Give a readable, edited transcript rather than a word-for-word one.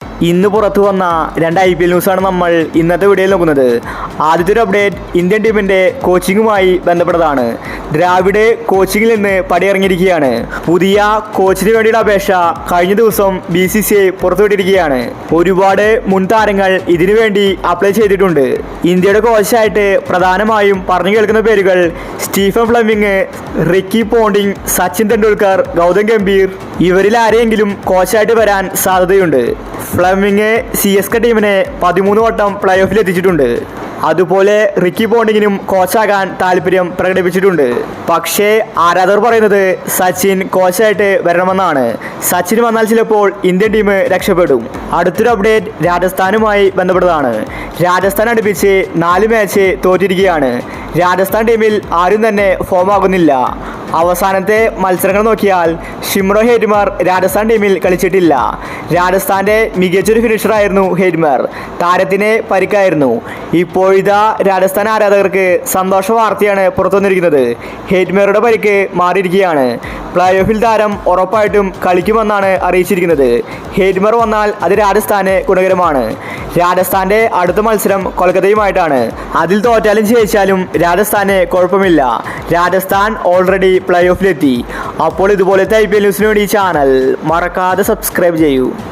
ഇന്ന് പുറത്തു വന്ന രണ്ട് IPL ന്യൂസാണ് നമ്മൾ ഇന്നത്തെ വീഡിയോയിൽ നോക്കുന്നത്. ആദ്യത്തെ ഒരു അപ്ഡേറ്റ് ഇന്ത്യൻ ടീമിൻ്റെ കോച്ചിങ്ങുമായി ബന്ധപ്പെട്ടതാണ്. ദ്രാവിഡ് കോച്ചിങ്ങിൽ നിന്ന് പടിയിറങ്ങിയിരിക്കുകയാണ്. പുതിയ കോച്ചിന് വേണ്ടിയുള്ള അപേക്ഷ കഴിഞ്ഞ ദിവസം BCCI പുറത്തുവിട്ടിരിക്കുകയാണ്. ഒരുപാട് മുൻ താരങ്ങൾ ഇതിനു വേണ്ടി അപ്ലൈ ചെയ്തിട്ടുണ്ട്. ഇന്ത്യയുടെ കോച്ചായിട്ട് പ്രധാനമായും പറഞ്ഞു കേൾക്കുന്ന പേരുകൾ Stephen Fleming, Ricky Ponting, Sachin Tendulkar, Gautam Gambhir ഇവരിൽ ആരെയെങ്കിലും കോച്ചായിട്ട് വരാൻ സാധ്യതയുണ്ട്. ഫ്ലെമിംഗ് CSK ടീമിനെ 13 വട്ടം പ്ലേ ഓഫിൽ എത്തിച്ചിട്ടുണ്ട്. അതുപോലെ റിക്കി പോണ്ടിങ്ങിനും കോച്ചാകാൻ താല്പര്യം പ്രകടിപ്പിച്ചിട്ടുണ്ട്. പക്ഷേ ആരാധകർ പറയുന്നത് സച്ചിൻ കോച്ചായിട്ട് വരണമെന്നാണ്. സച്ചിൻ വന്നാൽ ചിലപ്പോൾ ഇന്ത്യൻ ടീം രക്ഷപ്പെടും. അടുത്തൊരു അപ്ഡേറ്റ് രാജസ്ഥാനുമായി ബന്ധപ്പെട്ടതാണ്. രാജസ്ഥാൻ അടുപ്പിച്ച് 4 മാച്ച് തോറ്റിരിക്കുകയാണ്. രാജസ്ഥാൻ ടീമിൽ ആരും തന്നെ ഫോം ആകുന്നില്ല. അവസാനത്തെ മത്സരങ്ങൾ നോക്കിയാൽ ഷിംറോ ഹെയ്റ്റ്മർ രാജസ്ഥാൻ ടീമിൽ കളിച്ചിട്ടില്ല. രാജസ്ഥാൻ്റെ മികച്ചൊരു ഫിനിഷറായിരുന്നു ഹെയ്റ്റ്മർ. താരത്തിന് പരിക്കായിരുന്നു. ഇപ്പോഴിതാ രാജസ്ഥാൻ ആരാധകർക്ക് സന്തോഷ വാർത്തയാണ് പുറത്തു വന്നിരിക്കുന്നത്. ഹെയ്റ്റ്മറുടെ പരിക്ക് മാറിയിരിക്കുകയാണ്. പ്ലേ ഓഫിൽ താരം ഉറപ്പായിട്ടും കളിക്കുമെന്നാണ് അറിയിച്ചിരിക്കുന്നത്. ഹെയ്റ്റ്മർ വന്നാൽ അത് രാജസ്ഥാന് ഗുണകരമാണ്. രാജസ്ഥാൻ്റെ അടുത്ത മത്സരം കൊൽക്കത്തയുമായിട്ടാണ്. അതിൽ തോറ്റാലും ജയിച്ചാലും രാജസ്ഥാന് കുഴപ്പമില്ല. രാജസ്ഥാൻ ഓൾറെഡി പ്ലേ ഓഫിലെത്തി. അപ്പോൾ ഇതുപോലത്തെ IPL ന്യൂസിന് വേണ്ടി ഈ ചാനൽ മറക്കാതെ സബ്സ്ക്രൈബ് ചെയ്യൂ.